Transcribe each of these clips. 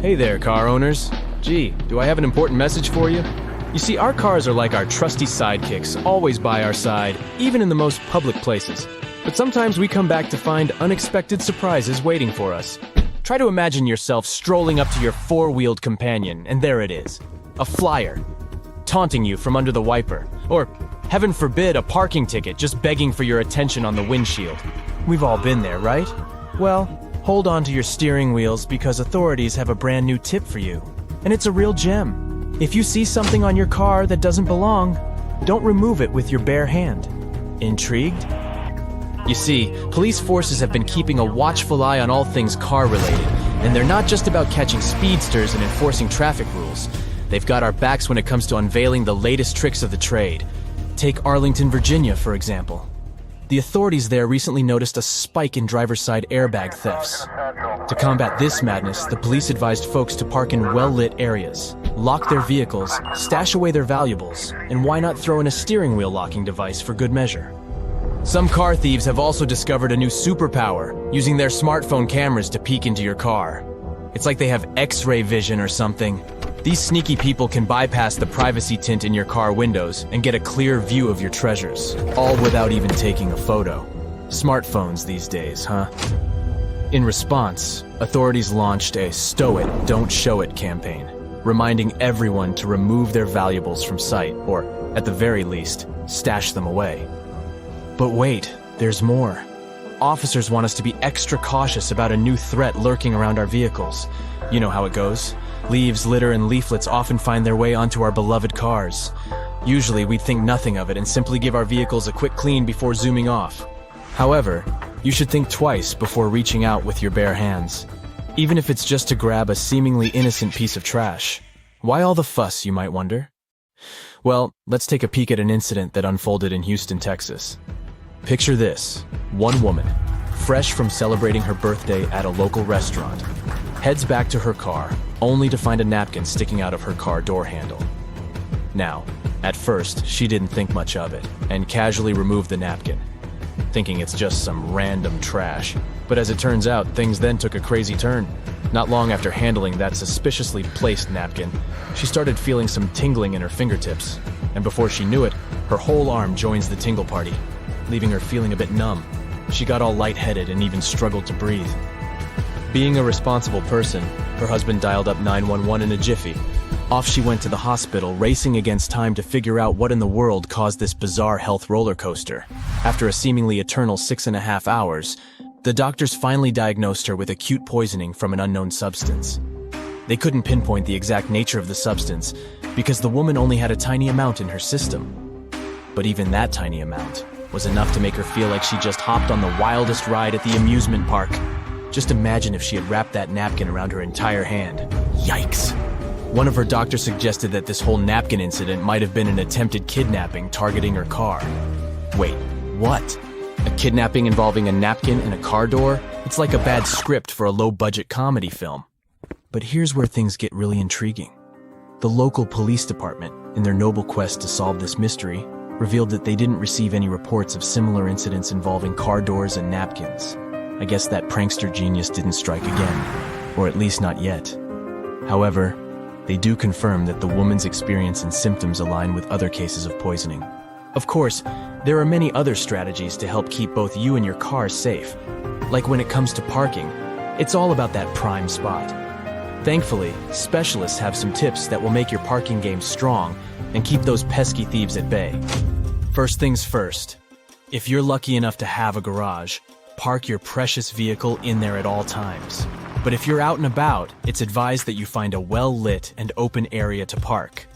Hey there, car owners. Gee, do I have an important message for you? You see, our cars are like our trusty sidekicks, always by our side, even in the most public places. But sometimes we come back to find unexpected surprises waiting for us. Try to imagine yourself strolling up to your four-wheeled companion, and there it is. A flyer, taunting you from under the wiper. Or, heaven forbid, a parking ticket just begging for your attention on the windshield. We've all been there, right? Well, hold on to your steering wheels because authorities have a brand new tip for you. And it's a real gem. If you see something on your car that doesn't belong, don't remove it with your bare hand. Intrigued? You see, police forces have been keeping a watchful eye on all things car-related, and they're not just about catching speedsters and enforcing traffic rules. They've got our backs when it comes to unveiling the latest tricks of the trade. Take Arlington, Virginia, for example. The authorities there recently noticed a spike in driver's side airbag thefts. To combat this madness, the police advised folks to park in well-lit areas, lock their vehicles, stash away their valuables, and why not throw in a steering wheel locking device for good measure? Some car thieves have also discovered a new superpower, using their smartphone cameras to peek into your car. It's like they have X-ray vision or something. These sneaky people can bypass the privacy tint in your car windows and get a clear view of your treasures, all without even taking a photo. Smartphones these days, huh? In response, authorities launched a "Stow it, don't show it" campaign, reminding everyone to remove their valuables from sight, or, at the very least, stash them away. But wait, there's more. Officers want us to be extra cautious about a new threat lurking around our vehicles. You know how it goes. Leaves, litter, and leaflets often find their way onto our beloved cars. Usually, we'd think nothing of it and simply give our vehicles a quick clean before zooming off. However, you should think twice before reaching out with your bare hands. Even if it's just to grab a seemingly innocent piece of trash. Why all the fuss, you might wonder? Well, let's take a peek at an incident that unfolded in Houston, Texas. Picture this. One woman, fresh from celebrating her birthday at a local restaurant, heads back to her car, only to find a napkin sticking out of her car door handle. Now, at first, she didn't think much of it, and casually removed the napkin, thinking it's just some random trash. But as it turns out, things then took a crazy turn. Not long after handling that suspiciously placed napkin, she started feeling some tingling in her fingertips, and before she knew it, her whole arm joins the tingle party, leaving her feeling a bit numb. She got all lightheaded and even struggled to breathe. Being a responsible person, her husband dialed up 911 in a jiffy. Off she went to the hospital, racing against time to figure out what in the world caused this bizarre health roller coaster. After a seemingly eternal 6.5 hours, the doctors finally diagnosed her with acute poisoning from an unknown substance. They couldn't pinpoint the exact nature of the substance because the woman only had a tiny amount in her system. But even that tiny amount was enough to make her feel like she just hopped on the wildest ride at the amusement park. Just imagine if she had wrapped that napkin around her entire hand. Yikes. One of her doctors suggested that this whole napkin incident might have been an attempted kidnapping targeting her car. Wait, what? A kidnapping involving a napkin and a car door? It's like a bad script for a low-budget comedy film. But here's where things get really intriguing. The local police department, in their noble quest to solve this mystery, revealed that they didn't receive any reports of similar incidents involving car doors and napkins. I guess that prankster genius didn't strike again, or at least not yet. However, they do confirm that the woman's experience and symptoms align with other cases of poisoning. Of course, there are many other strategies to help keep both you and your car safe. Like when it comes to parking, it's all about that prime spot. Thankfully, specialists have some tips that will make your parking game strong and keep those pesky thieves at bay. First things first, if you're lucky enough to have a garage, park your precious vehicle in there at all times. But if you're out and about, it's advised that you find a well-lit and open area to park.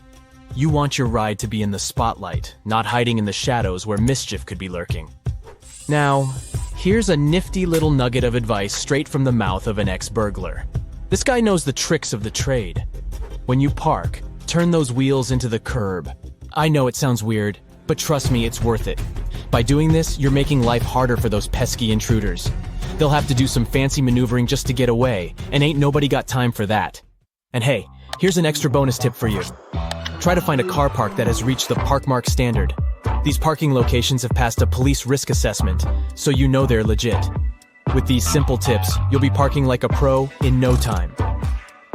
You want your ride to be in the spotlight, not hiding in the shadows where mischief could be lurking. Now, here's a nifty little nugget of advice straight from the mouth of an ex-burglar. This guy knows the tricks of the trade. When you park, turn those wheels into the curb. I know it sounds weird, but trust me, it's worth it. By doing this, you're making life harder for those pesky intruders. They'll have to do some fancy maneuvering just to get away, and ain't nobody got time for that. And hey, here's an extra bonus tip for you. Try to find a car park that has reached the Parkmark standard. These parking locations have passed a police risk assessment, so you know they're legit. With these simple tips, you'll be parking like a pro in no time.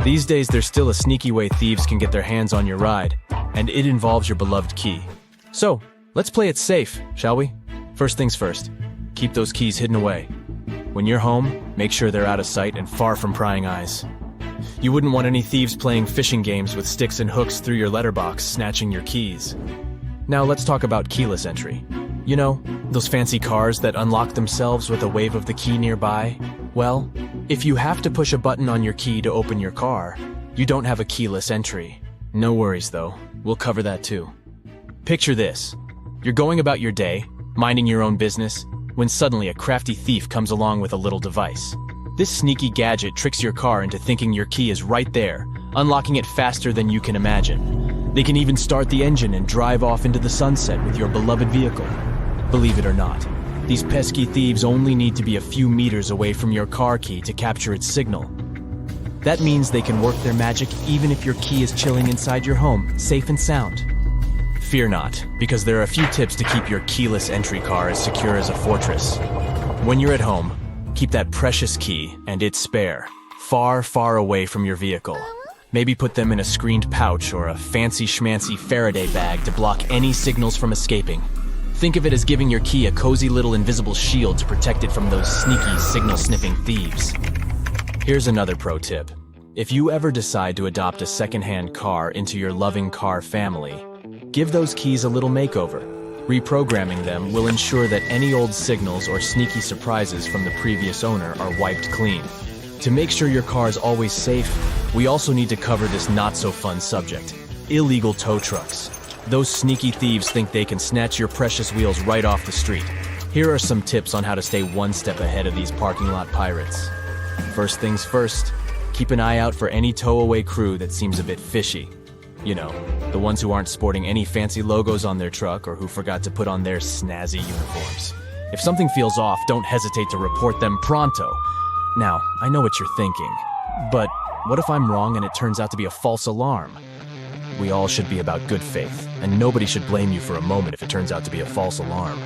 These days, there's still a sneaky way thieves can get their hands on your ride, and it involves your beloved key. So, let's play it safe, shall we? First things first, keep those keys hidden away. When you're home, make sure they're out of sight and far from prying eyes. You wouldn't want any thieves playing fishing games with sticks and hooks through your letterbox, snatching your keys. Now let's talk about keyless entry. You know, those fancy cars that unlock themselves with a wave of the key nearby? Well, if you have to push a button on your key to open your car, you don't have a keyless entry. No worries though, we'll cover that too. Picture this. You're going about your day, minding your own business, when suddenly a crafty thief comes along with a little device. This sneaky gadget tricks your car into thinking your key is right there, unlocking it faster than you can imagine. They can even start the engine and drive off into the sunset with your beloved vehicle. Believe it or not, these pesky thieves only need to be a few meters away from your car key to capture its signal. That means they can work their magic even if your key is chilling inside your home, safe and sound. Fear not, because there are a few tips to keep your keyless entry car as secure as a fortress. When you're at home, keep that precious key and its spare far, far away from your vehicle. Maybe put them in a screened pouch or a fancy schmancy Faraday bag to block any signals from escaping. Think of it as giving your key a cozy little invisible shield to protect it from those sneaky signal-sniffing thieves. Here's another pro tip. If you ever decide to adopt a second-hand car into your loving car family, give those keys a little makeover. Reprogramming them will ensure that any old signals or sneaky surprises from the previous owner are wiped clean. To make sure your car is always safe, we also need to cover this not-so-fun subject: illegal tow trucks. Those sneaky thieves think they can snatch your precious wheels right off the street. Here are some tips on how to stay one step ahead of these parking lot pirates. First things first, keep an eye out for any tow-away crew that seems a bit fishy. You know, the ones who aren't sporting any fancy logos on their truck or who forgot to put on their snazzy uniforms. If something feels off, don't hesitate to report them pronto. Now, I know what you're thinking, but what if I'm wrong and it turns out to be a false alarm? We all should be about good faith, and nobody should blame you for a moment if it turns out to be a false alarm.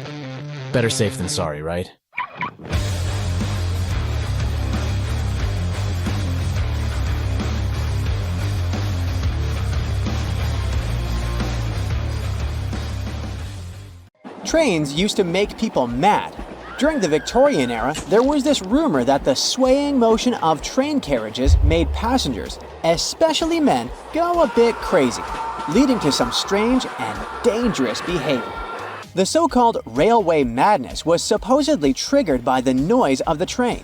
Better safe than sorry, right? Trains used to make people mad. During the Victorian era, there was this rumor that the swaying motion of train carriages made passengers, especially men, go a bit crazy, leading to some strange and dangerous behavior. The so-called railway madness was supposedly triggered by the noise of the train.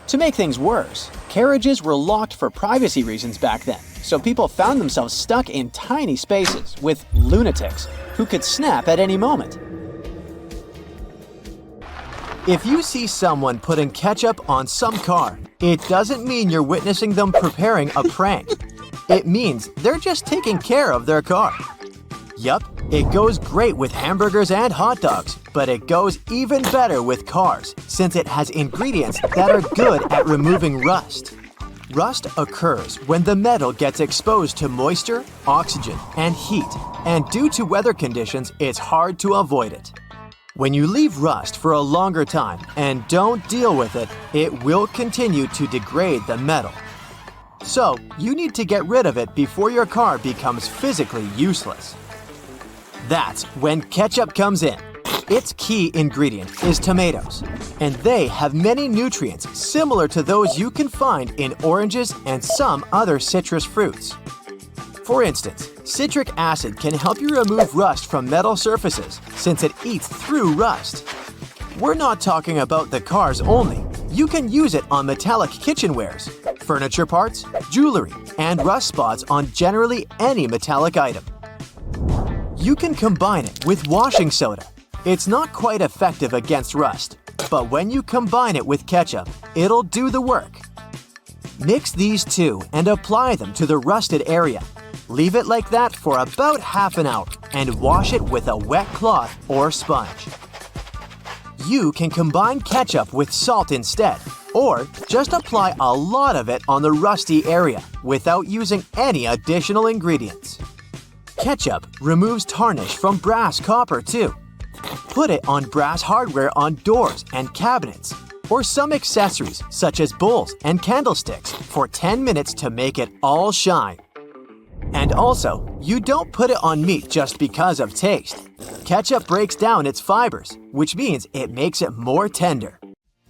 To make things worse, carriages were locked for privacy reasons back then, so people found themselves stuck in tiny spaces with lunatics who could snap at any moment. If you see someone putting ketchup on some car, it doesn't mean you're witnessing them preparing a prank. It means they're just taking care of their car. Yup, it goes great with hamburgers and hot dogs, but it goes even better with cars since it has ingredients that are good at removing rust. Rust occurs when the metal gets exposed to moisture, oxygen, and heat, and due to weather conditions, it's hard to avoid it. When you leave rust for a longer time and don't deal with it, it will continue to degrade the metal. So, you need to get rid of it before your car becomes physically useless. That's when ketchup comes in. Its key ingredient is tomatoes, and they have many nutrients similar to those you can find in oranges and some other citrus fruits. For instance, citric acid can help you remove rust from metal surfaces since it eats through rust. We're not talking about the cars only. You can use it on metallic kitchenwares, furniture parts, jewelry, and rust spots on generally any metallic item. You can combine it with washing soda. It's not quite effective against rust, but when you combine it with ketchup, it'll do the work. Mix these two and apply them to the rusted area. Leave it like that for about half an hour and wash it with a wet cloth or sponge. You can combine ketchup with salt instead, or just apply a lot of it on the rusty area without using any additional ingredients. Ketchup removes tarnish from brass copper too. Put it on brass hardware on doors and cabinets, or some accessories such as bowls and candlesticks for 10 minutes to make it all shine. And also, you don't put it on meat just because of taste. Ketchup breaks down its fibers, which means it makes it more tender.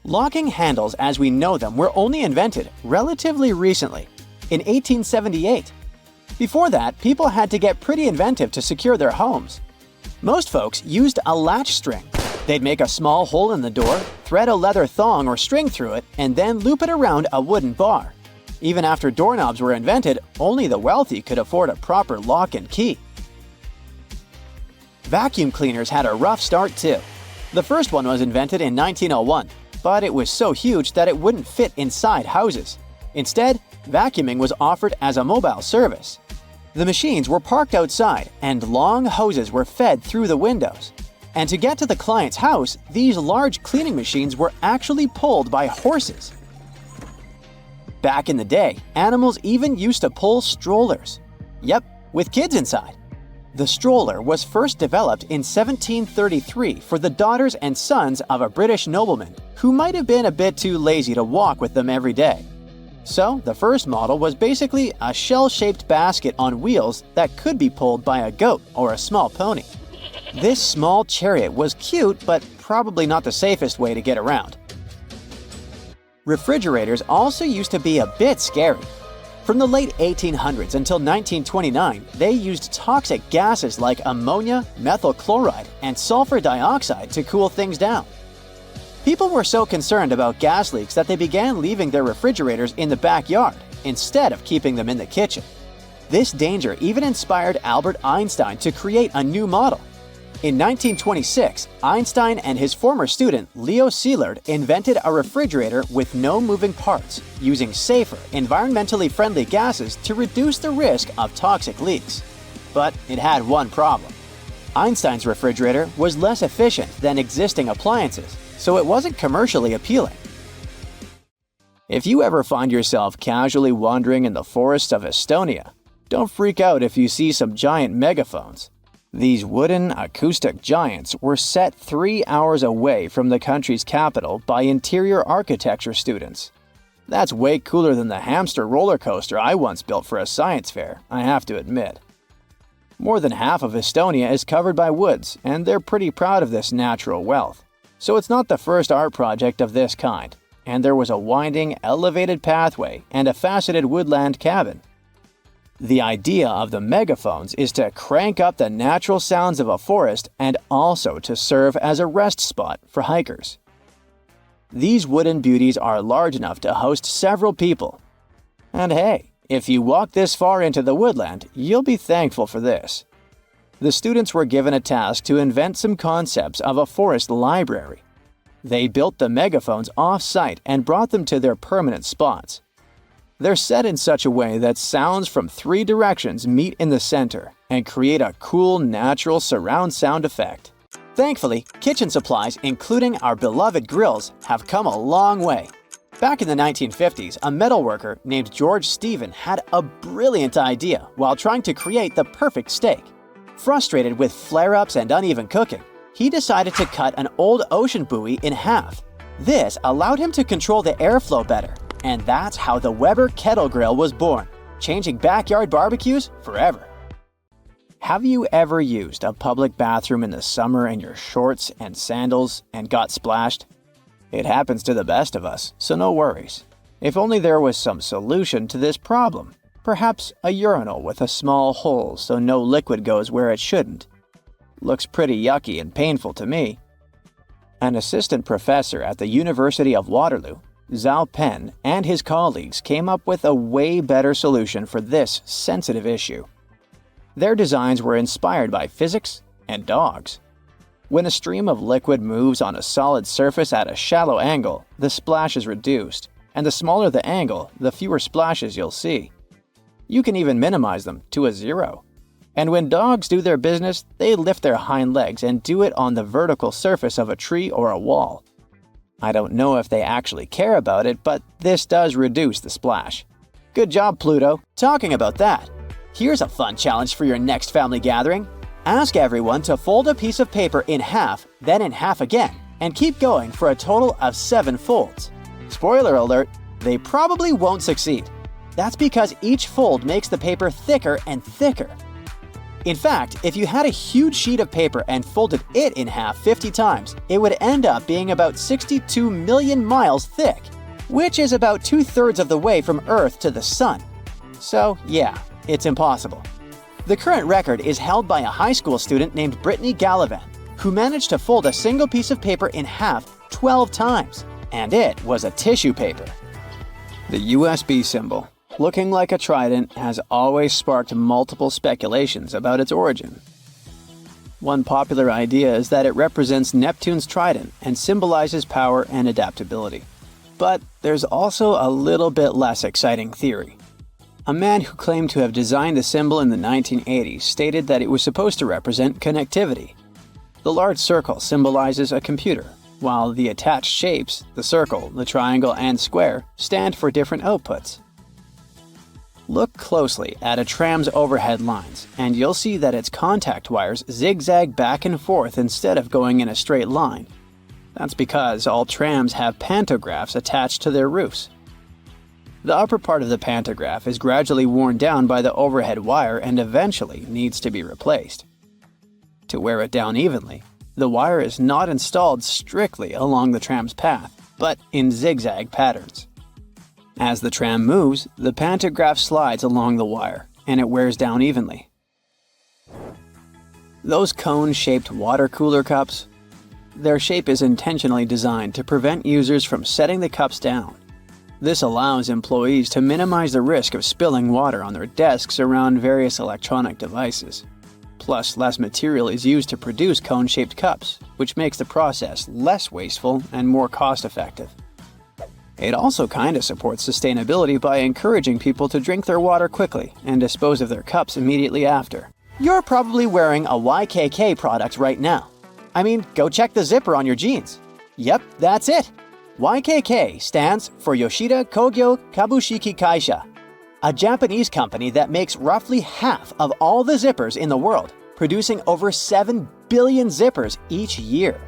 Locking handles as we know them were only invented relatively recently, in 1878. Before that, people had to get pretty inventive to secure their homes. Most folks used a latch string. They'd make a small hole in the door, thread a leather thong or string through it, and then loop it around a wooden bar. Even after doorknobs were invented, only the wealthy could afford a proper lock and key. Vacuum cleaners had a rough start too. The first one was invented in 1901, but it was so huge that it wouldn't fit inside houses. Instead, vacuuming was offered as a mobile service. The machines were parked outside, and long hoses were fed through the windows. And to get to the client's house, these large cleaning machines were actually pulled by horses. Back in the day, animals even used to pull strollers. Yep, with kids inside. The stroller was first developed in 1733 for the daughters and sons of a British nobleman who might have been a bit too lazy to walk with them every day. So, the first model was basically a shell-shaped basket on wheels that could be pulled by a goat or a small pony. This small chariot was cute, but probably not the safest way to get around. Refrigerators also used to be a bit scary. From the late 1800s until 1929, they used toxic gases like ammonia, methyl chloride, and sulfur dioxide to cool things down. People were so concerned about gas leaks that they began leaving their refrigerators in the backyard instead of keeping them in the kitchen. This danger even inspired Albert Einstein to create a new model. In 1926, Einstein and his former student Leo Szilard invented a refrigerator with no moving parts, using safer, environmentally friendly gases to reduce the risk of toxic leaks. But it had one problem. Einstein's refrigerator was less efficient than existing appliances, so it wasn't commercially appealing. If you ever find yourself casually wandering in the forests of Estonia, don't freak out if you see some giant megaphones. These wooden acoustic giants were set 3 hours away from the country's capital by interior architecture students. That's way cooler than the hamster roller coaster I once built for a science fair, I have to admit. More than half of Estonia is covered by woods, and they're pretty proud of this natural wealth. So it's not the first art project of this kind, and there was a winding, elevated pathway and a faceted woodland cabin. The idea of the megaphones is to crank up the natural sounds of a forest and also to serve as a rest spot for hikers. These wooden beauties are large enough to host several people. And hey, if you walk this far into the woodland, you'll be thankful for this. The students were given a task to invent some concepts of a forest library. They built the megaphones off-site and brought them to their permanent spots. They're set in such a way that sounds from 3 directions meet in the center and create a cool, natural surround sound effect. Thankfully, kitchen supplies, including our beloved grills, have come a long way. Back in the 1950s, a metalworker named George Stephen had a brilliant idea while trying to create the perfect steak. Frustrated with flare-ups and uneven cooking, he decided to cut an old ocean buoy in half. This allowed him to control the airflow better. And that's how the Weber kettle grill was born, changing backyard barbecues forever. Have you ever used a public bathroom in the summer in your shorts and sandals and got splashed? It happens to the best of us, so no worries. If only there was some solution to this problem. Perhaps a urinal with a small hole so no liquid goes where it shouldn't. Looks pretty yucky and painful to me. An assistant professor at the University of Waterloo, Zhao Pen, and his colleagues came up with a way better solution for this sensitive issue. Their designs were inspired by physics and dogs. When a stream of liquid moves on a solid surface at a shallow angle, the splash is reduced, and the smaller the angle, the fewer splashes you'll see. You can even minimize them to a 0. And when dogs do their business, they lift their hind legs and do it on the vertical surface of a tree or a wall. I don't know if they actually care about it, but this does reduce the splash. Good job, Pluto. Talking about that, here's a fun challenge for your next family gathering. Ask everyone to fold a piece of paper in half, then in half again, and keep going for a total of 7 folds. Spoiler alert, they probably won't succeed. That's because each fold makes the paper thicker and thicker. In fact, if you had a huge sheet of paper and folded it in half 50 times, it would end up being about 62 million miles thick, which is about 2/3 of the way from Earth to the Sun. So yeah, it's impossible. The current record is held by a high school student named Brittany Gallivan, who managed to fold a single piece of paper in half 12 times, and it was a tissue paper. The USB symbol, looking like a trident, has always sparked multiple speculations about its origin. One popular idea is that it represents Neptune's trident and symbolizes power and adaptability. But there's also a little bit less exciting theory. A man who claimed to have designed the symbol in the 1980s stated that it was supposed to represent connectivity. The large circle symbolizes a computer, while the attached shapes, the circle, the triangle, and square, stand for different outputs. Look closely at a tram's overhead lines, and you'll see that its contact wires zigzag back and forth instead of going in a straight line. That's because all trams have pantographs attached to their roofs. The upper part of the pantograph is gradually worn down by the overhead wire and eventually needs to be replaced. To wear it down evenly, the wire is not installed strictly along the tram's path, but in zigzag patterns. As the tram moves, the pantograph slides along the wire, and it wears down evenly. Those cone-shaped water cooler cups? Their shape is intentionally designed to prevent users from setting the cups down. This allows employees to minimize the risk of spilling water on their desks around various electronic devices. Plus, less material is used to produce cone-shaped cups, which makes the process less wasteful and more cost-effective. It also kinda supports sustainability by encouraging people to drink their water quickly and dispose of their cups immediately after. You're probably wearing a YKK product right now. I mean, go check the zipper on your jeans. Yep, that's it. YKK stands for Yoshida Kogyo Kabushiki Kaisha, a Japanese company that makes roughly half of all the zippers in the world, producing over 7 billion zippers each year.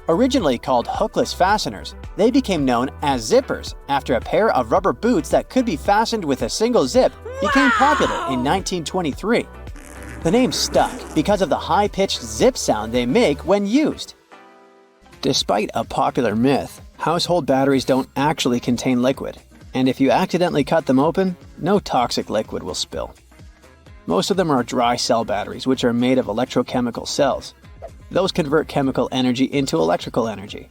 Originally called hookless fasteners, they became known as zippers after a pair of rubber boots that could be fastened with a single zip became popular in 1923. The name stuck because of the high-pitched zip sound they make when used. Despite a popular myth, household batteries don't actually contain liquid, and if you accidentally cut them open, no toxic liquid will spill. Most of them are dry cell batteries, which are made of electrochemical cells. Those convert chemical energy into electrical energy.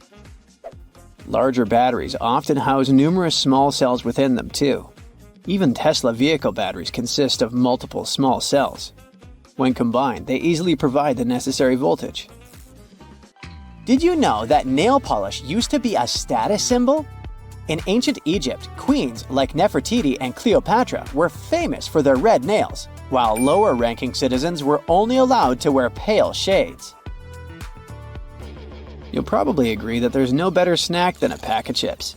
Larger batteries often house numerous small cells within them too. Even Tesla vehicle batteries consist of multiple small cells. When combined, they easily provide the necessary voltage. Did you know that nail polish used to be a status symbol? In ancient Egypt, queens like Nefertiti and Cleopatra were famous for their red nails, while lower-ranking citizens were only allowed to wear pale shades. You'll probably agree that there's no better snack than a pack of chips.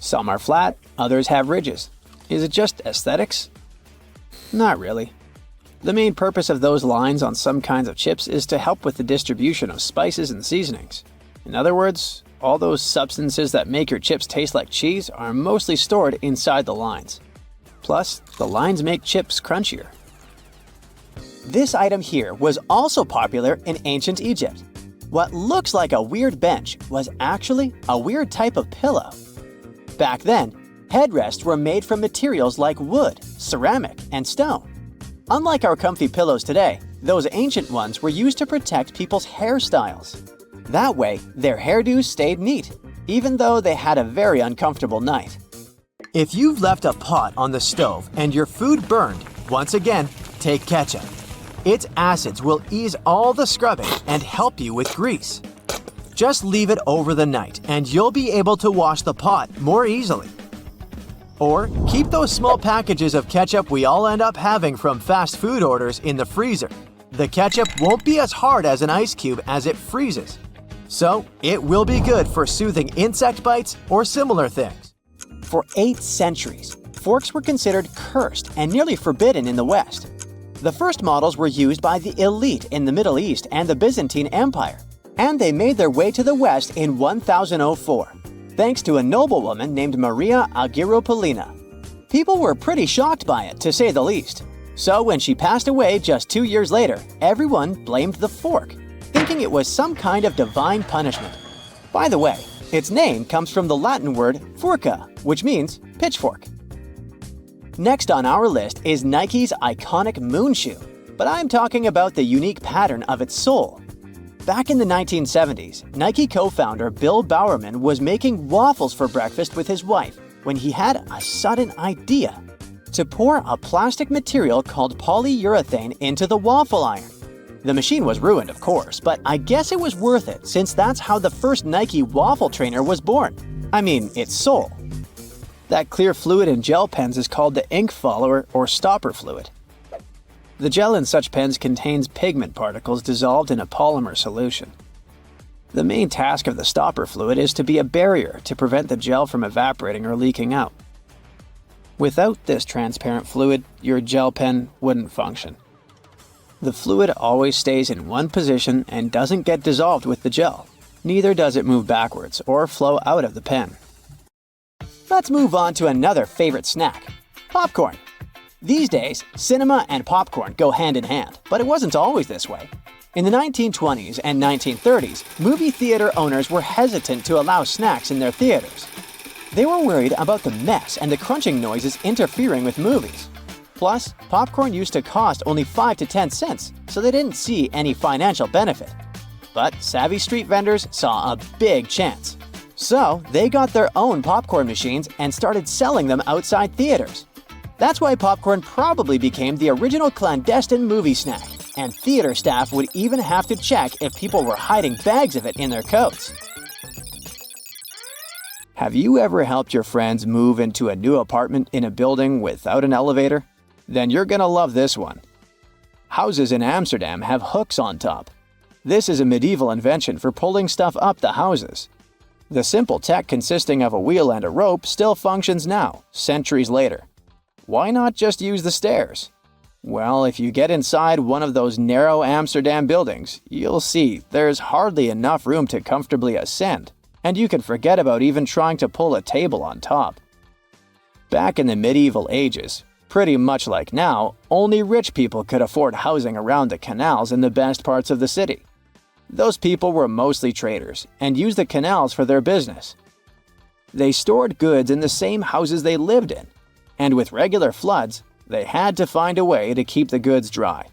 Some are flat, others have ridges. Is it just aesthetics? Not really. The main purpose of those lines on some kinds of chips is to help with the distribution of spices and seasonings. In other words, all those substances that make your chips taste like cheese are mostly stored inside the lines. Plus, the lines make chips crunchier. This item here was also popular in ancient Egypt. What looks like a weird bench was actually a weird type of pillow. Back then, headrests were made from materials like wood, ceramic, and stone. Unlike our comfy pillows today, those ancient ones were used to protect people's hairstyles. That way, their hairdos stayed neat, even though they had a very uncomfortable night. If you've left a pot on the stove and your food burned, once again, take ketchup. Its acids will ease all the scrubbing and help you with grease. Just leave it over the night and you'll be able to wash the pot more easily. Or keep those small packages of ketchup we all end up having from fast food orders in the freezer. The ketchup won't be as hard as an ice cube as it freezes. So it will be good for soothing insect bites or similar things. For 8 centuries, forks were considered cursed and nearly forbidden in the West. The first models were used by the elite in the Middle East and the Byzantine Empire. and they made their way to the West in 1004, thanks to a noblewoman named Maria Agrippina. People were pretty shocked by it, to say the least. So when she passed away just 2 years later, everyone blamed the fork, thinking it was some kind of divine punishment. By the way, its name comes from the Latin word furca, which means pitchfork. Next on our list is Nike's iconic moon shoe, but I'm talking about the unique pattern of its sole. Back in the 1970s, Nike co-founder Bill Bowerman was making waffles for breakfast with his wife when he had a sudden idea to pour a plastic material called polyurethane into the waffle iron. The machine was ruined, of course, but I guess it was worth it since that's how the first Nike waffle trainer was born. I mean, its sole. That clear fluid in gel pens is called the ink follower or stopper fluid. The gel in such pens contains pigment particles dissolved in a polymer solution. The main task of the stopper fluid is to be a barrier to prevent the gel from evaporating or leaking out. Without this transparent fluid, your gel pen wouldn't function. The fluid always stays in one position and doesn't get dissolved with the gel. Neither does it move backwards or flow out of the pen. Let's move on to another favorite snack, popcorn. These days, cinema and popcorn go hand in hand, but it wasn't always this way. In the 1920s and 1930s, movie theater owners were hesitant to allow snacks in their theaters. They were worried about the mess and the crunching noises interfering with movies. Plus, popcorn used to cost only 5 to 10 cents, so they didn't see any financial benefit. But savvy street vendors saw a big chance. So, they got their own popcorn machines and started selling them outside theaters. That's why popcorn probably became the original clandestine movie snack, and theater staff would even have to check if people were hiding bags of it in their coats. Have you ever helped your friends move into a new apartment in a building without an elevator? Then you're gonna love this one. Houses in Amsterdam have hooks on top. This is a medieval invention for pulling stuff up the houses. The simple tech consisting of a wheel and a rope still functions now, centuries later. Why not just use the stairs? Well, if you get inside one of those narrow Amsterdam buildings, you'll see there's hardly enough room to comfortably ascend, and you can forget about even trying to pull a table on top. Back in the medieval ages, pretty much like now, only rich people could afford housing around the canals in the best parts of the city. Those people were mostly traders and used the canals for their business. They stored goods in the same houses they lived in, and with regular floods, they had to find a way to keep the goods dry.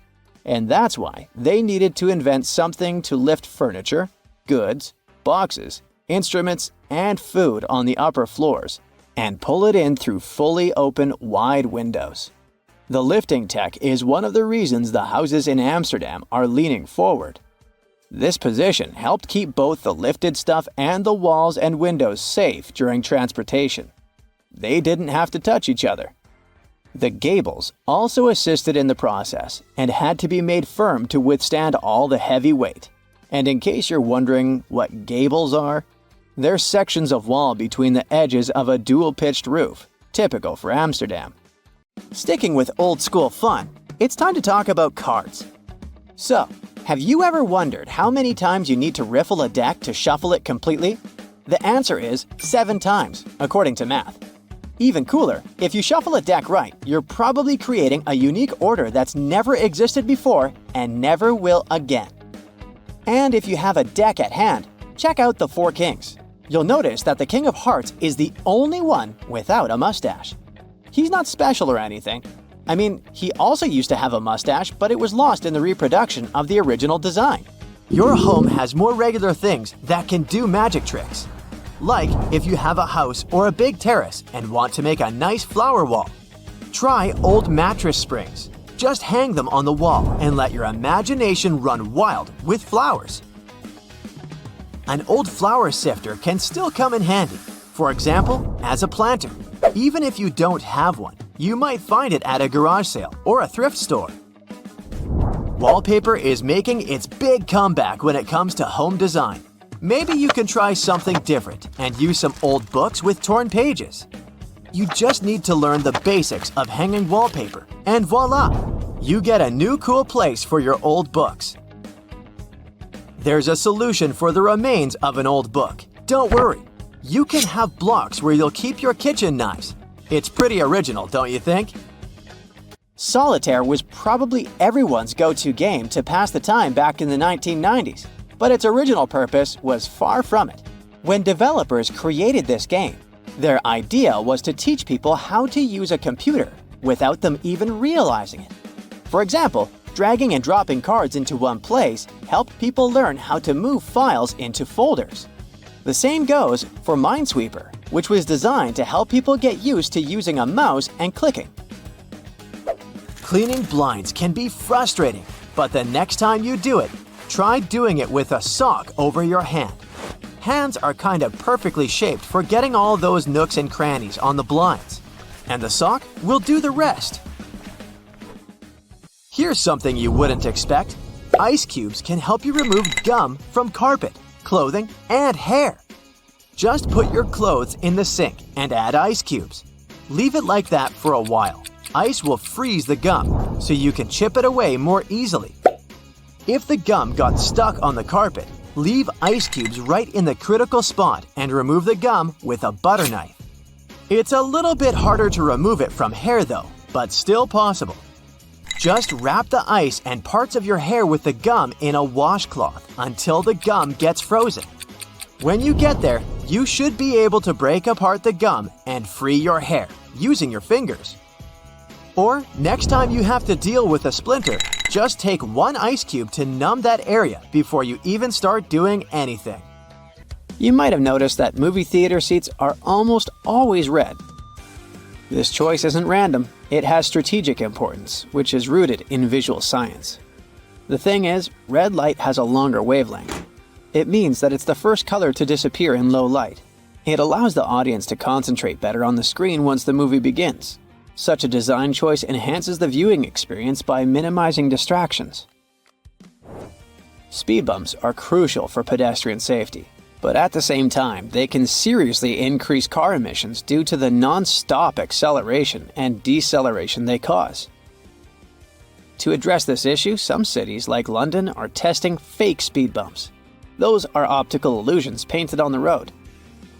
And that's why they needed to invent something to lift furniture, goods, boxes, instruments, and food on the upper floors and pull it in through fully open, wide windows. The lifting tech is one of the reasons the houses in Amsterdam are leaning forward. This position helped keep both the lifted stuff and the walls and windows safe during transportation. They didn't have to touch each other. The gables also assisted in the process and had to be made firm to withstand all the heavy weight. And in case you're wondering what gables are, they're sections of wall between the edges of a dual-pitched roof, typical for Amsterdam. Sticking with old-school fun, it's time to talk about cards. So, have you ever wondered how many times you need to riffle a deck to shuffle it completely? The answer is 7 times, according to math. Even cooler, if you shuffle a deck right, you're probably creating a unique order that's never existed before and never will again. And if you have a deck at hand, check out the 4 kings. You'll notice that the King of Hearts is the only one without a mustache. He's not special or anything. I mean, he also used to have a mustache, but it was lost in the reproduction of the original design. Your home has more regular things that can do magic tricks. Like if you have a house or a big terrace and want to make a nice flower wall. Try old mattress springs. Just hang them on the wall and let your imagination run wild with flowers. An old flower sifter can still come in handy, for example, as a planter. Even if you don't have one, you might find it at a garage sale or a thrift store. Wallpaper is making its big comeback when it comes to home design. Maybe you can try something different and use some old books with torn pages. You just need to learn the basics of hanging wallpaper, and voila! You get a new cool place for your old books. There's a solution for the remains of an old book. Don't worry. You can have blocks where you'll keep your kitchen knives. It's pretty original, don't you think? Solitaire was probably everyone's go-to game to pass the time back in the 1990s, but its original purpose was far from it. When developers created this game, their idea was to teach people how to use a computer without them even realizing it. For example, dragging and dropping cards into one place helped people learn how to move files into folders. The same goes for Minesweeper, which was designed to help people get used to using a mouse and clicking. Cleaning blinds can be frustrating, but the next time you do it, try doing it with a sock over your hand. Hands are kind of perfectly shaped for getting all those nooks and crannies on the blinds, and the sock will do the rest. Here's something you wouldn't expect. Ice cubes can help you remove gum from carpet, clothing, and hair. Just put your clothes in the sink and add ice cubes. Leave it like that for a while. Ice will freeze the gum, so you can chip it away more easily. If the gum got stuck on the carpet, leave ice cubes right in the critical spot and remove the gum with a butter knife. It's a little bit harder to remove it from hair though, but still possible. Just wrap the ice and parts of your hair with the gum in a washcloth until the gum gets frozen. When you get there, you should be able to break apart the gum and free your hair using your fingers. Or next time you have to deal with a splinter, just take one ice cube to numb that area before you even start doing anything. You might have noticed that movie theater seats are almost always red. This choice isn't random. It has strategic importance, which is rooted in visual science. The thing is, red light has a longer wavelength. It means that it's the first color to disappear in low light. It allows the audience to concentrate better on the screen once the movie begins. Such a design choice enhances the viewing experience by minimizing distractions. Speed bumps are crucial for pedestrian safety, but at the same time, they can seriously increase car emissions due to the non-stop acceleration and deceleration they cause. To address this issue, some cities like London are testing fake speed bumps. Those are optical illusions painted on the road.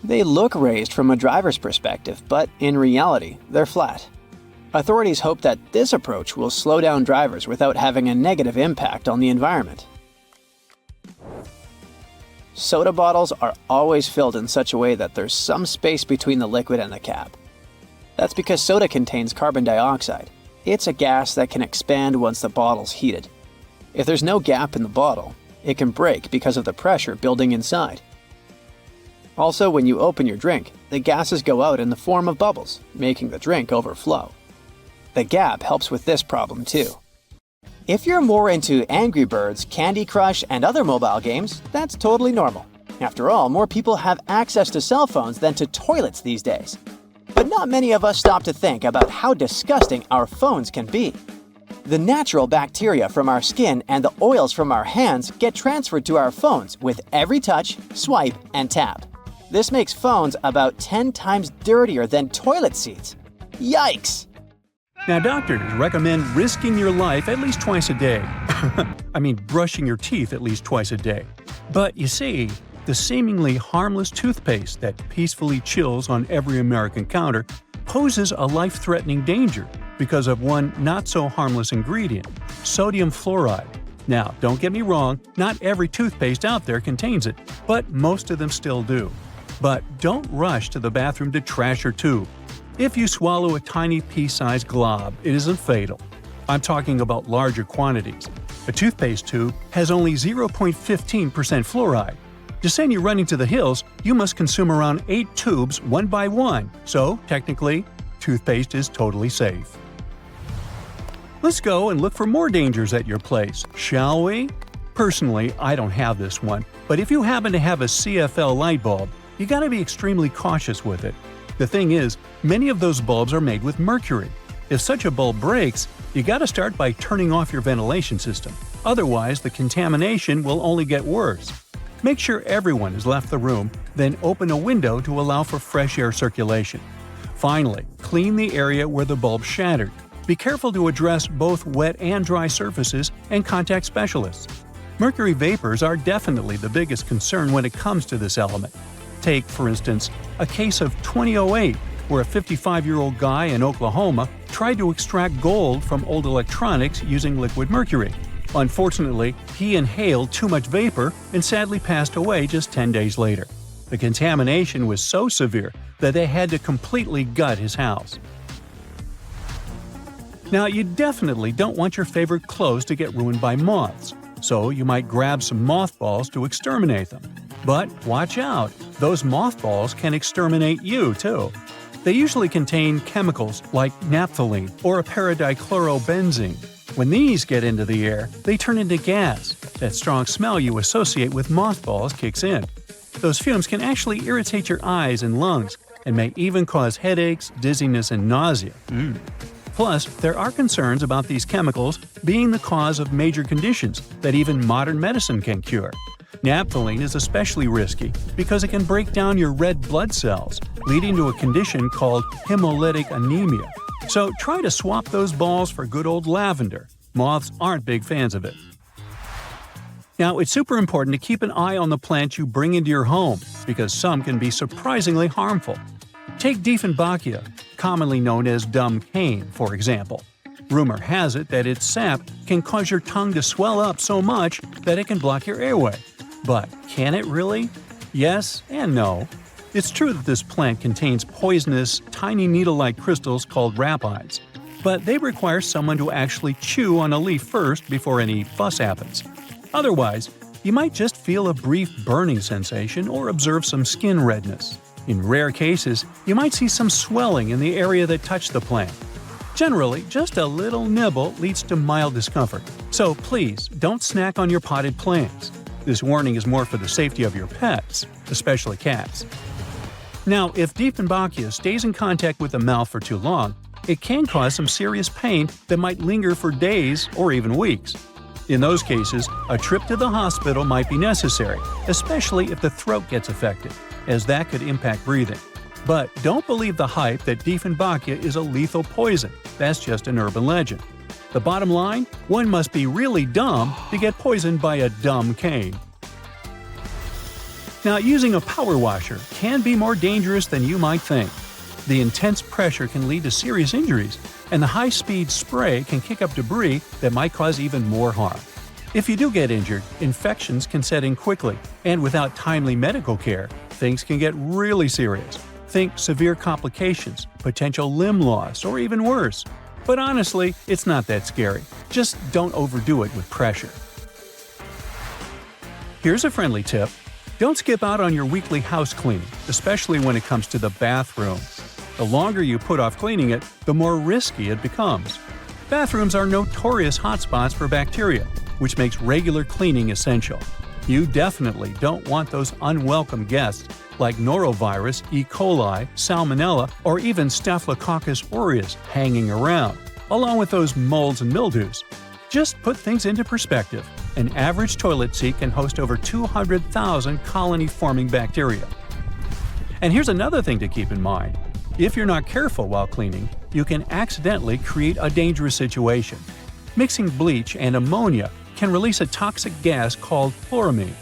They look raised from a driver's perspective, but in reality, they're flat. Authorities hope that this approach will slow down drivers without having a negative impact on the environment. Soda bottles are always filled in such a way that there's some space between the liquid and the cap. That's because soda contains carbon dioxide. It's a gas that can expand once the bottle's heated. If there's no gap in the bottle, it can break because of the pressure building inside. Also, when you open your drink, the gases go out in the form of bubbles, making the drink overflow. The gap helps with this problem too. If you're more into Angry Birds, Candy Crush, and other mobile games, that's totally normal. After all, more people have access to cell phones than to toilets these days. But not many of us stop to think about how disgusting our phones can be. The natural bacteria from our skin and the oils from our hands get transferred to our phones with every touch, swipe, and tap. This makes phones about 10 times dirtier than toilet seats. Yikes! Now, doctors recommend risking your life at least twice a day. I mean, brushing your teeth at least twice a day. But you see, the seemingly harmless toothpaste that peacefully chills on every American counter poses a life-threatening danger because of one not-so-harmless ingredient, sodium fluoride. Now, don't get me wrong, not every toothpaste out there contains it, but most of them still do. But don't rush to the bathroom to trash your tube. If you swallow a tiny pea-sized glob, it isn't fatal. I'm talking about larger quantities. A toothpaste tube has only 0.15% fluoride. To send you running to the hills, you must consume around 8 tubes one by one, so technically, toothpaste is totally safe. Let's go and look for more dangers at your place, shall we? Personally, I don't have this one, but if you happen to have a CFL light bulb, you gotta be extremely cautious with it. The thing is, many of those bulbs are made with mercury. If such a bulb breaks, you gotta start by turning off your ventilation system. Otherwise, the contamination will only get worse. Make sure everyone has left the room, then open a window to allow for fresh air circulation. Finally, clean the area where the bulb shattered. Be careful to address both wet and dry surfaces and contact specialists. Mercury vapors are definitely the biggest concern when it comes to this element. Take, for instance, a case of 2008, where a 55-year-old guy in Oklahoma tried to extract gold from old electronics using liquid mercury. Unfortunately, he inhaled too much vapor and sadly passed away just 10 days later. The contamination was so severe that they had to completely gut his house. Now, you definitely don't want your favorite clothes to get ruined by moths, so you might grab some mothballs to exterminate them. But watch out, those mothballs can exterminate you too. They usually contain chemicals like naphthalene or a paradichlorobenzene. When these get into the air, they turn into gas. That strong smell you associate with mothballs kicks in. Those fumes can actually irritate your eyes and lungs and may even cause headaches, dizziness, and nausea. Plus, there are concerns about these chemicals being the cause of major conditions that even modern medicine can cure. Naphthalene is especially risky because it can break down your red blood cells, leading to a condition called hemolytic anemia. So try to swap those balls for good old lavender. Moths aren't big fans of it. Now, it's super important to keep an eye on the plants you bring into your home because some can be surprisingly harmful. Take Dieffenbachia, commonly known as dumb cane, for example. Rumor has it that its sap can cause your tongue to swell up so much that it can block your airway. But can it really? Yes and no. It's true that this plant contains poisonous, tiny needle-like crystals called rapides, but they require someone to actually chew on a leaf first before any fuss happens. Otherwise, you might just feel a brief burning sensation or observe some skin redness. In rare cases, you might see some swelling in the area that touched the plant. Generally, just a little nibble leads to mild discomfort, so please don't snack on your potted plants. This warning is more for the safety of your pets, especially cats. Now, if Dieffenbachia stays in contact with the mouth for too long, it can cause some serious pain that might linger for days or even weeks. In those cases, a trip to the hospital might be necessary, especially if the throat gets affected, as that could impact breathing. But don't believe the hype that Dieffenbachia is a lethal poison. That's just an urban legend. The bottom line? One must be really dumb to get poisoned by a dumb cane. Now, using a power washer can be more dangerous than you might think. The intense pressure can lead to serious injuries, and the high-speed spray can kick up debris that might cause even more harm. If you do get injured, infections can set in quickly, and without timely medical care, things can get really serious. Think severe complications, potential limb loss, or even worse. But honestly, it's not that scary. Just don't overdo it with pressure. Here's a friendly tip. Don't skip out on your weekly house cleaning, especially when it comes to the bathroom. The longer you put off cleaning it, the more risky it becomes. Bathrooms are notorious hotspots for bacteria, which makes regular cleaning essential. You definitely don't want those unwelcome guests like norovirus, E. coli, salmonella, or even Staphylococcus aureus hanging around, along with those molds and mildews. Just put things into perspective. An average toilet seat can host over 200,000 colony-forming bacteria. And here's another thing to keep in mind. If you're not careful while cleaning, you can accidentally create a dangerous situation. Mixing bleach and ammonia can release a toxic gas called chloramine.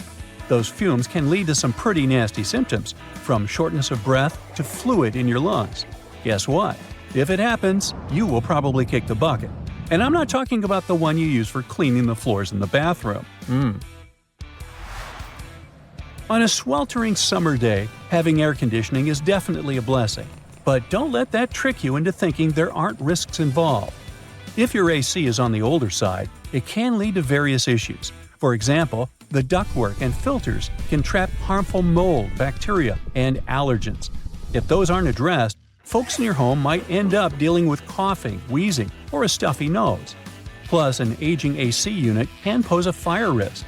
Those fumes can lead to some pretty nasty symptoms, from shortness of breath to fluid in your lungs. Guess what? If it happens, you will probably kick the bucket. And I'm not talking about the one you use for cleaning the floors in the bathroom. On a sweltering summer day, having air conditioning is definitely a blessing. But don't let that trick you into thinking there aren't risks involved. If your AC is on the older side, it can lead to various issues. For example, the ductwork and filters can trap harmful mold, bacteria, and allergens. If those aren't addressed, folks in your home might end up dealing with coughing, wheezing, or a stuffy nose. Plus, an aging AC unit can pose a fire risk.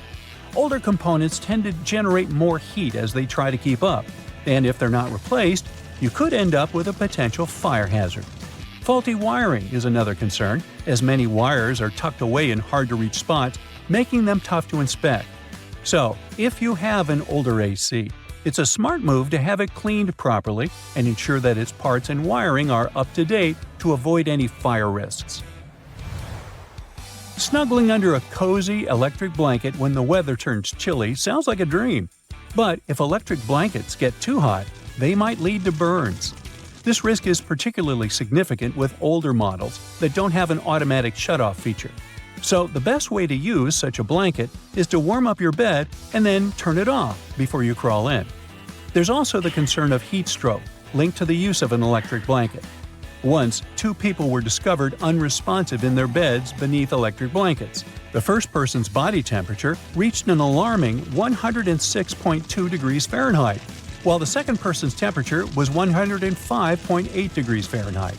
Older components tend to generate more heat as they try to keep up, and if they're not replaced, you could end up with a potential fire hazard. Faulty wiring is another concern, as many wires are tucked away in hard-to-reach spots, making them tough to inspect. So, if you have an older AC, it's a smart move to have it cleaned properly and ensure that its parts and wiring are up to date to avoid any fire risks. Snuggling under a cozy electric blanket when the weather turns chilly sounds like a dream. But if electric blankets get too hot, they might lead to burns. This risk is particularly significant with older models that don't have an automatic shutoff feature. So the best way to use such a blanket is to warm up your bed and then turn it off before you crawl in. There's also the concern of heat stroke, linked to the use of an electric blanket. Once, 2 people were discovered unresponsive in their beds beneath electric blankets. The first person's body temperature reached an alarming 106.2 degrees Fahrenheit, while the second person's temperature was 105.8 degrees Fahrenheit.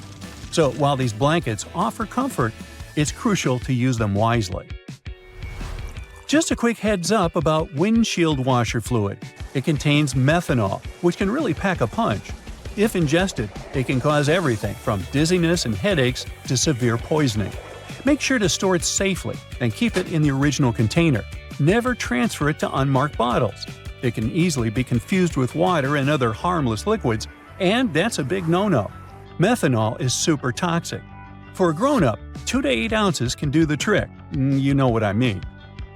So while these blankets offer comfort, it's crucial to use them wisely. Just a quick heads up about windshield washer fluid. It contains methanol, which can really pack a punch. If ingested, it can cause everything from dizziness and headaches to severe poisoning. Make sure to store it safely and keep it in the original container. Never transfer it to unmarked bottles. It can easily be confused with water and other harmless liquids, and that's a big no-no. Methanol is super toxic. For a grown-up, 2 to 8 ounces can do the trick. You know what I mean.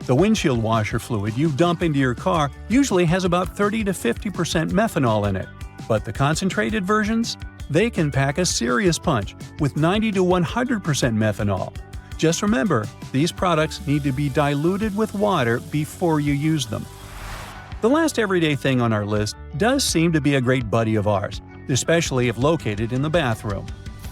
The windshield washer fluid you dump into your car usually has about 30 to 50% methanol in it. But the concentrated versions? They can pack a serious punch with 90 to 100% methanol. Just remember, these products need to be diluted with water before you use them. The last everyday thing on our list does seem to be a great buddy of ours, especially if located in the bathroom.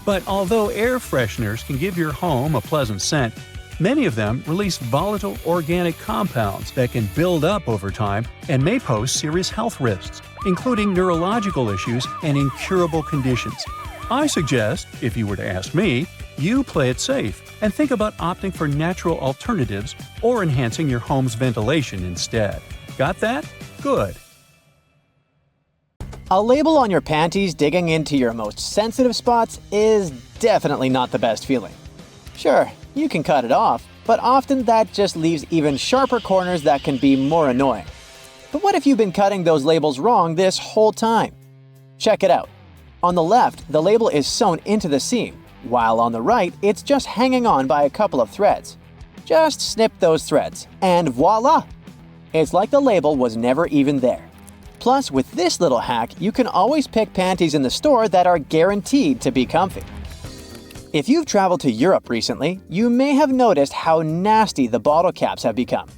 But although air fresheners can give your home a pleasant scent, many of them release volatile organic compounds that can build up over time and may pose serious health risks, including neurological issues and incurable conditions. I suggest, if you were to ask me, you play it safe and think about opting for natural alternatives or enhancing your home's ventilation instead. Got that? Good. A label on your panties digging into your most sensitive spots is definitely not the best feeling. Sure, you can cut it off, but often that just leaves even sharper corners that can be more annoying. But what if you've been cutting those labels wrong this whole time? Check it out. On the left, the label is sewn into the seam, while on the right, it's just hanging on by a couple of threads. Just snip those threads, and voila! It's like the label was never even there. Plus, with this little hack, you can always pick panties in the store that are guaranteed to be comfy. If you've traveled to Europe recently, you may have noticed how nasty the bottle caps have become.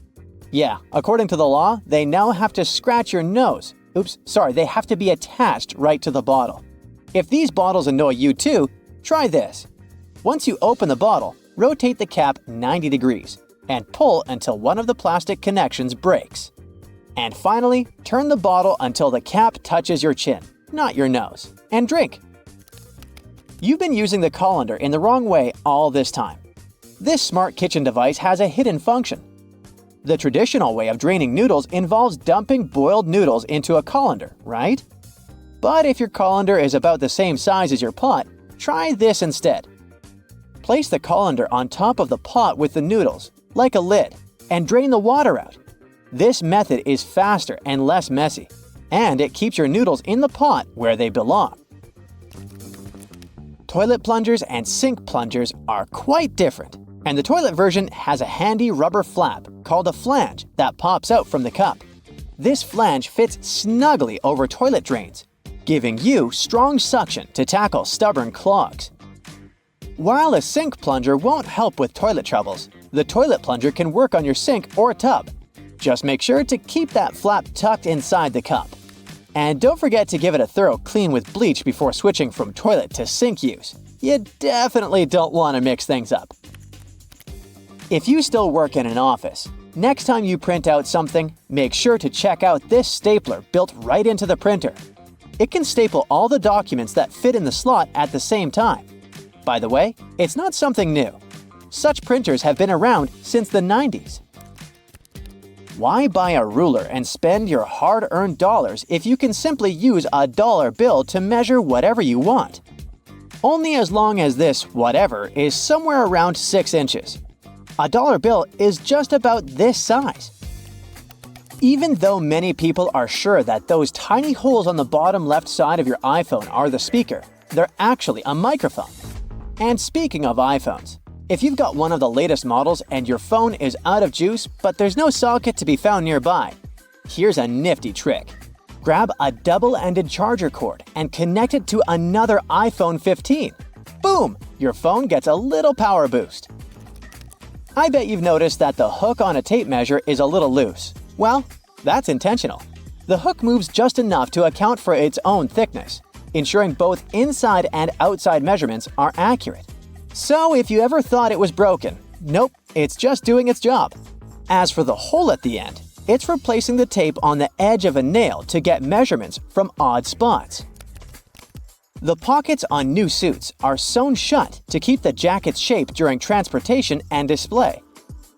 Yeah, according to the law, they now have to scratch your nose. They have to be attached right to the bottle. If these bottles annoy you too, try this. Once you open the bottle, rotate the cap 90 degrees and pull until one of the plastic connections breaks. And finally, turn the bottle until the cap touches your chin, not your nose, and drink. You've been using the colander in the wrong way all this time. This smart kitchen device has a hidden function. The traditional way of draining noodles involves dumping boiled noodles into a colander, right? But if your colander is about the same size as your pot, try this instead. Place the colander on top of the pot with the noodles, like a lid, and drain the water out. This method is faster and less messy, and it keeps your noodles in the pot where they belong. Toilet plungers and sink plungers are quite different, and the toilet version has a handy rubber flap called a flange that pops out from the cup. This flange fits snugly over toilet drains, giving you strong suction to tackle stubborn clogs. While a sink plunger won't help with toilet troubles, the toilet plunger can work on your sink or tub. Just make sure to keep that flap tucked inside the cup. And don't forget to give it a thorough clean with bleach before switching from toilet to sink use. You definitely don't want to mix things up. If you still work in an office, next time you print out something, make sure to check out this stapler built right into the printer. It can staple all the documents that fit in the slot at the same time. By the way, it's not something new. Such printers have been around since the 90s. Why buy a ruler and spend your hard-earned dollars if you can simply use a dollar bill to measure whatever you want? Only as long as this whatever is somewhere around 6 inches. A dollar bill is just about this size. Even though many people are sure that those tiny holes on the bottom left side of your iPhone are the speaker, they're actually a microphone. And speaking of iPhones, If you've got one of the latest models and your phone is out of juice but there's no socket to be found nearby, here's a nifty trick. Grab a double-ended charger cord and connect it to another iPhone 15. Boom! Your phone gets a little power boost. I bet you've noticed that the hook on a tape measure is a little loose. Well, that's intentional. The hook moves just enough to account for its own thickness, ensuring both inside and outside measurements are accurate. So if you ever thought it was broken, nope, it's just doing its job. As for the hole at the end, it's replacing the tape on the edge of a nail to get measurements from odd spots. The pockets on new suits are sewn shut to keep the jacket's shape during transportation and display.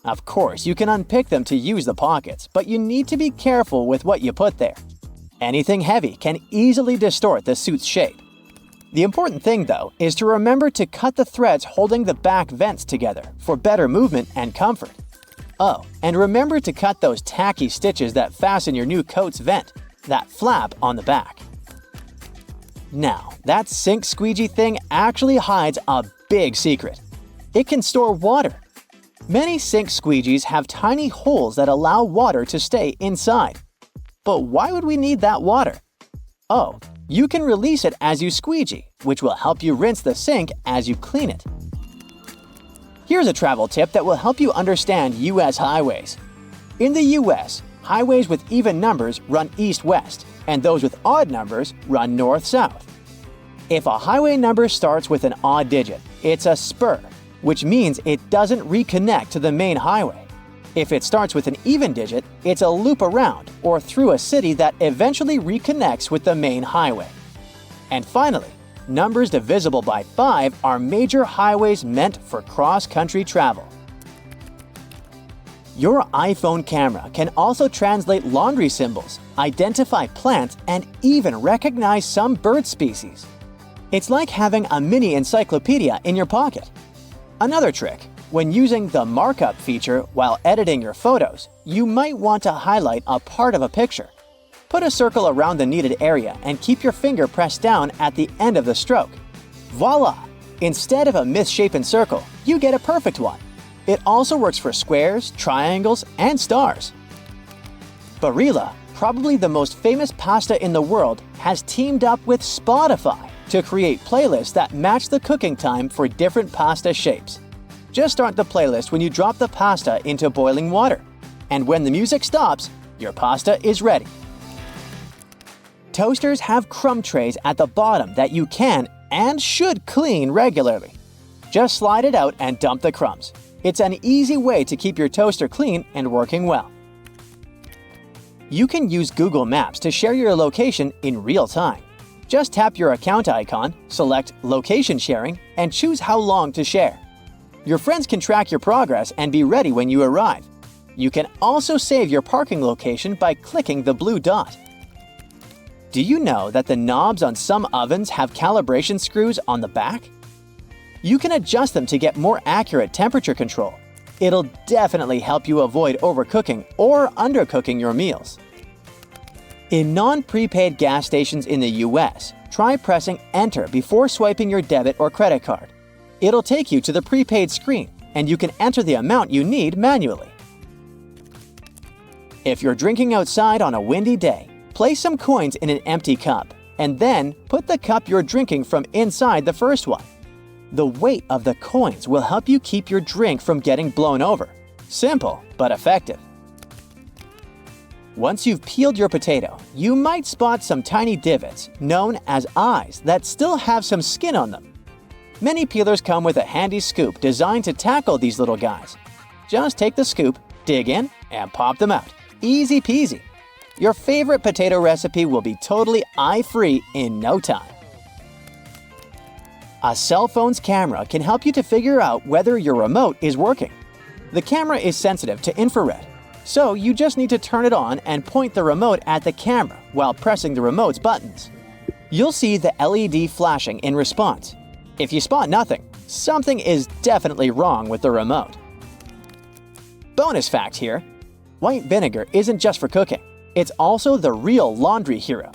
Of course, you can unpick them to use the pockets, but you need to be careful with what you put there. Anything heavy can easily distort the suit's shape. The important thing, though, is to remember to cut the threads holding the back vents together for better movement and comfort. Oh, and remember to cut those tacky stitches that fasten your new coat's vent, that flap on the back. Now, that sink squeegee thing actually hides a big secret. It can store water. Many sink squeegees have tiny holes that allow water to stay inside. But why would we need that water? Oh, you can release it as you squeegee, which will help you rinse the sink as you clean it. Here's a travel tip that will help you understand US highways. In the US, highways with even numbers run east-west, and those with odd numbers run north-south. If a highway number starts with an odd digit, it's a spur, which means it doesn't reconnect to the main highway. If it starts with an even digit, it's a loop around or through a city that eventually reconnects with the main highway. And finally, numbers divisible by 5 are major highways meant for cross-country travel. Your iPhone camera can also translate laundry symbols, identify plants, and even recognize some bird species. It's like having a mini encyclopedia in your pocket. Another trick: when using the markup feature while editing your photos, you might want to highlight a part of a picture. Put a circle around the needed area and keep your finger pressed down at the end of the stroke. Voila! Instead of a misshapen circle, you get a perfect one. It also works for squares, triangles, and stars. Barilla, probably the most famous pasta in the world, has teamed up with Spotify to create playlists that match the cooking time for different pasta shapes. Just start the playlist when you drop the pasta into boiling water. And when the music stops, your pasta is ready. Toasters have crumb trays at the bottom that you can and should clean regularly. Just slide it out and dump the crumbs. It's an easy way to keep your toaster clean and working well. You can use Google Maps to share your location in real time. Just tap your account icon, select Location Sharing, and choose how long to share. Your friends can track your progress and be ready when you arrive. You can also save your parking location by clicking the blue dot. Do you know that the knobs on some ovens have calibration screws on the back? You can adjust them to get more accurate temperature control. It'll definitely help you avoid overcooking or undercooking your meals. In non-prepaid gas stations in the US, try pressing Enter before swiping your debit or credit card. It'll take you to the prepaid screen, and you can enter the amount you need manually. If you're drinking outside on a windy day, place some coins in an empty cup, and then put the cup you're drinking from inside the first one. The weight of the coins will help you keep your drink from getting blown over. Simple, but effective. Once you've peeled your potato, you might spot some tiny divots, known as eyes, that still have some skin on them. Many peelers come with a handy scoop designed to tackle these little guys. Just take the scoop, dig in, and pop them out. Easy peasy. Your favorite potato recipe will be totally eye-free in no time. A cell phone's camera can help you to figure out whether your remote is working. The camera is sensitive to infrared, so you just need to turn it on and point the remote at the camera while pressing the remote's buttons. You'll see the LED flashing in response. If you spot nothing, something is definitely wrong with the remote. Bonus fact here: white vinegar isn't just for cooking. It's also the real laundry hero.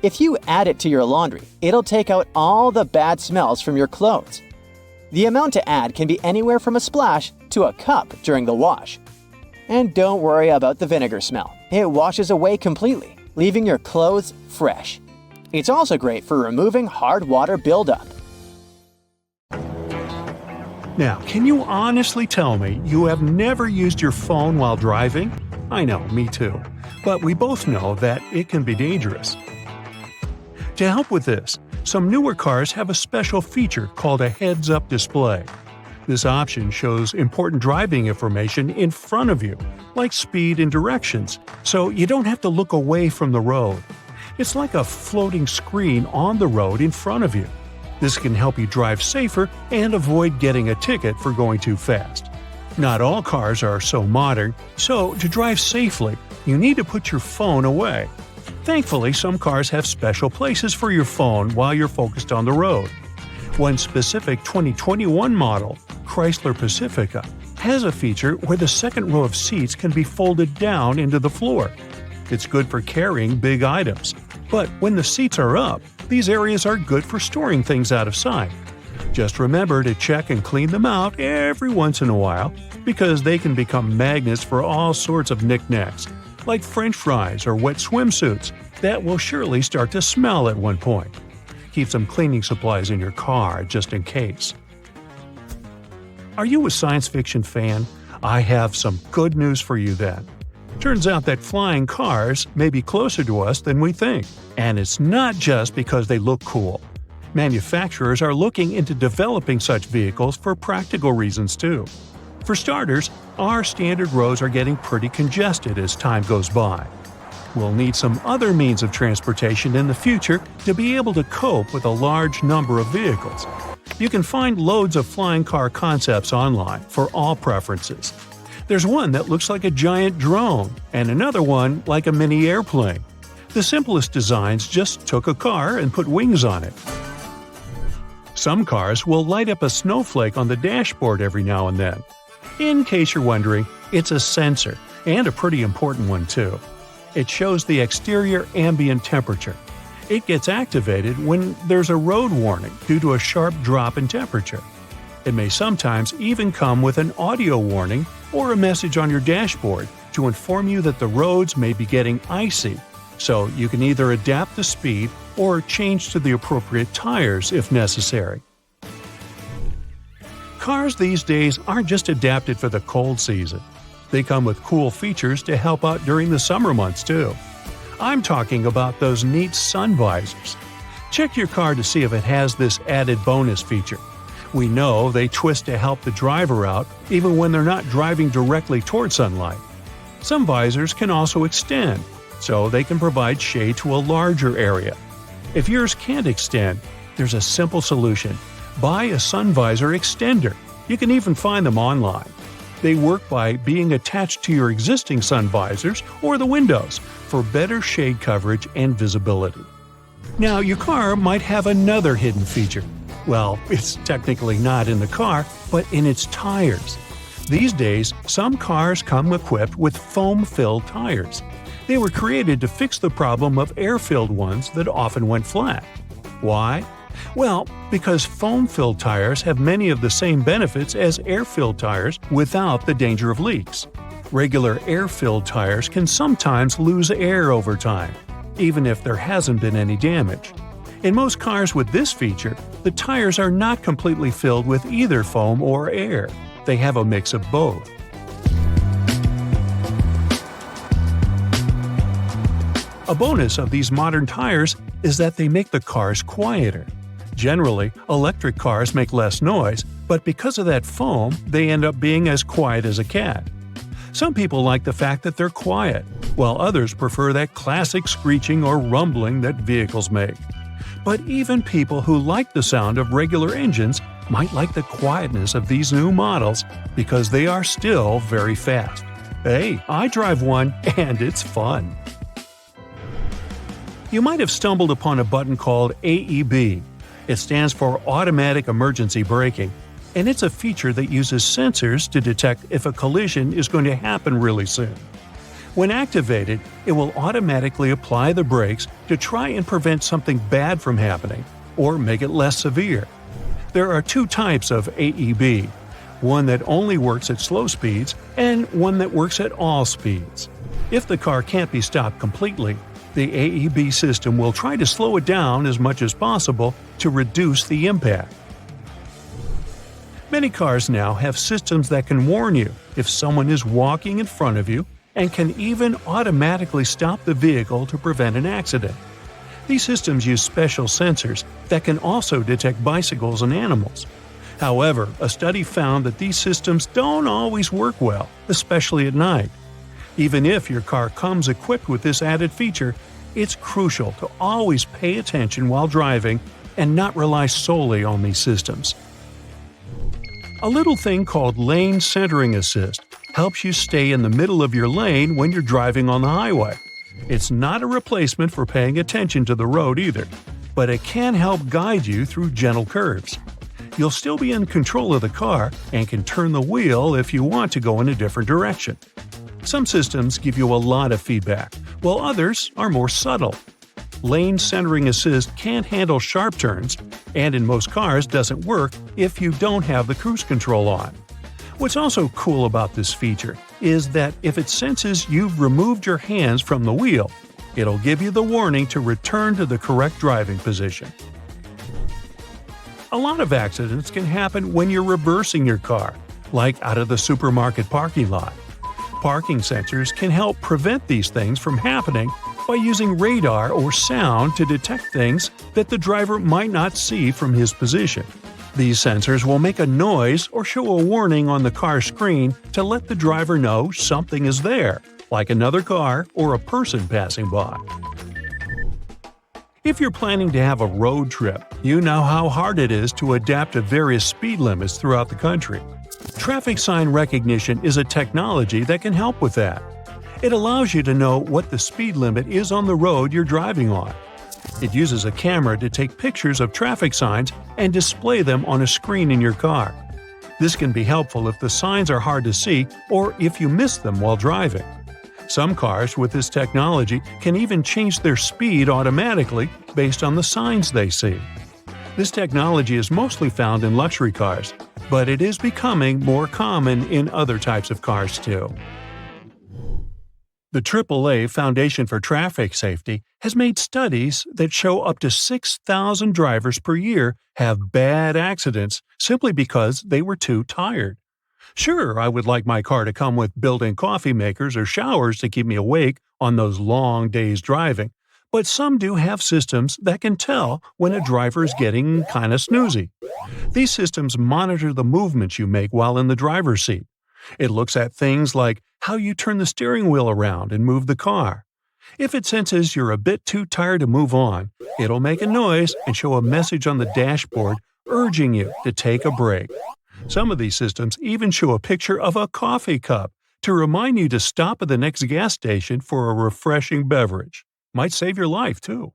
If you add it to your laundry, it'll take out all the bad smells from your clothes. The amount to add can be anywhere from a splash to a cup during the wash. And don't worry about the vinegar smell. It washes away completely, leaving your clothes fresh. It's also great for removing hard water buildup. Now, can you honestly tell me you have never used your phone while driving? I know, me too. But we both know that it can be dangerous. To help with this, some newer cars have a special feature called a heads-up display. This option shows important driving information in front of you, like speed and directions, so you don't have to look away from the road. It's like a floating screen on the road in front of you. This can help you drive safer and avoid getting a ticket for going too fast. Not all cars are so modern, so to drive safely, you need to put your phone away. Thankfully, some cars have special places for your phone while you're focused on the road. One specific 2021 model, Chrysler Pacifica, has a feature where the second row of seats can be folded down into the floor. It's good for carrying big items. But when the seats are up, these areas are good for storing things out of sight. Just remember to check and clean them out every once in a while, because they can become magnets for all sorts of knickknacks, like French fries or wet swimsuits that will surely start to smell at one point. Keep some cleaning supplies in your car just in case. Are you a science fiction fan? I have some good news for you then. Turns out that flying cars may be closer to us than we think, and it's not just because they look cool. Manufacturers are looking into developing such vehicles for practical reasons too. For starters, our standard roads are getting pretty congested as time goes by. We'll need some other means of transportation in the future to be able to cope with a large number of vehicles. You can find loads of flying car concepts online for all preferences. There's one that looks like a giant drone, and another one like a mini airplane. The simplest designs just took a car and put wings on it. Some cars will light up a snowflake on the dashboard every now and then. In case you're wondering, it's a sensor, and a pretty important one too. It shows the exterior ambient temperature. It gets activated when there's a road warning due to a sharp drop in temperature. It may sometimes even come with an audio warning or a message on your dashboard to inform you that the roads may be getting icy, so you can either adapt the speed or change to the appropriate tires if necessary. Cars these days aren't just adapted for the cold season. They come with cool features to help out during the summer months too. I'm talking about those neat sun visors. Check your car to see if it has this added bonus feature. We know they twist to help the driver out even when they're not driving directly toward sunlight. Some visors can also extend, so they can provide shade to a larger area. If yours can't extend, there's a simple solution. Buy a sun visor extender. You can even find them online. They work by being attached to your existing sun visors or the windows for better shade coverage and visibility. Now, your car might have another hidden feature. Well, it's technically not in the car, but in its tires. These days, some cars come equipped with foam-filled tires. They were created to fix the problem of air-filled ones that often went flat. Why? Well, because foam-filled tires have many of the same benefits as air-filled tires without the danger of leaks. Regular air-filled tires can sometimes lose air over time, even if there hasn't been any damage. In most cars with this feature, the tires are not completely filled with either foam or air. They have a mix of both. A bonus of these modern tires is that they make the cars quieter. Generally, electric cars make less noise, but because of that foam, they end up being as quiet as a cat. Some people like the fact that they're quiet, while others prefer that classic screeching or rumbling that vehicles make. But even people who like the sound of regular engines might like the quietness of these new models because they are still very fast. Hey, I drive one and it's fun. You might have stumbled upon a button called AEB. It stands for Automatic Emergency Braking, and it's a feature that uses sensors to detect if a collision is going to happen really soon. When activated, it will automatically apply the brakes to try and prevent something bad from happening, or make it less severe. There are two types of AEB, one that only works at slow speeds and one that works at all speeds. If the car can't be stopped completely, the AEB system will try to slow it down as much as possible to reduce the impact. Many cars now have systems that can warn you if someone is walking in front of you and can even automatically stop the vehicle to prevent an accident. These systems use special sensors that can also detect bicycles and animals. However, a study found that these systems don't always work well, especially at night. Even if your car comes equipped with this added feature, it's crucial to always pay attention while driving and not rely solely on these systems. A little thing called lane centering assist helps you stay in the middle of your lane when you're driving on the highway. It's not a replacement for paying attention to the road either, but it can help guide you through gentle curves. You'll still be in control of the car and can turn the wheel if you want to go in a different direction. Some systems give you a lot of feedback, while others are more subtle. Lane centering assist can't handle sharp turns, and in most cars doesn't work if you don't have the cruise control on. What's also cool about this feature is that if it senses you've removed your hands from the wheel, it'll give you the warning to return to the correct driving position. A lot of accidents can happen when you're reversing your car, like out of the supermarket parking lot. Parking sensors can help prevent these things from happening by using radar or sound to detect things that the driver might not see from his position. These sensors will make a noise or show a warning on the car screen to let the driver know something is there, like another car or a person passing by. If you're planning to have a road trip, you know how hard it is to adapt to various speed limits throughout the country. Traffic sign recognition is a technology that can help with that. It allows you to know what the speed limit is on the road you're driving on. It uses a camera to take pictures of traffic signs and display them on a screen in your car. This can be helpful if the signs are hard to see or if you miss them while driving. Some cars with this technology can even change their speed automatically based on the signs they see. This technology is mostly found in luxury cars, but it is becoming more common in other types of cars too. The AAA Foundation for Traffic Safety has made studies that show up to 6,000 drivers per year have bad accidents simply because they were too tired. Sure, I would like my car to come with built-in coffee makers or showers to keep me awake on those long days driving, but some do have systems that can tell when a driver is getting kind of snoozy. These systems monitor the movements you make while in the driver's seat. It looks at things like how you turn the steering wheel around and move the car. If it senses you're a bit too tired to move on, it'll make a noise and show a message on the dashboard urging you to take a break. Some of these systems even show a picture of a coffee cup to remind you to stop at the next gas station for a refreshing beverage. Might save your life, too.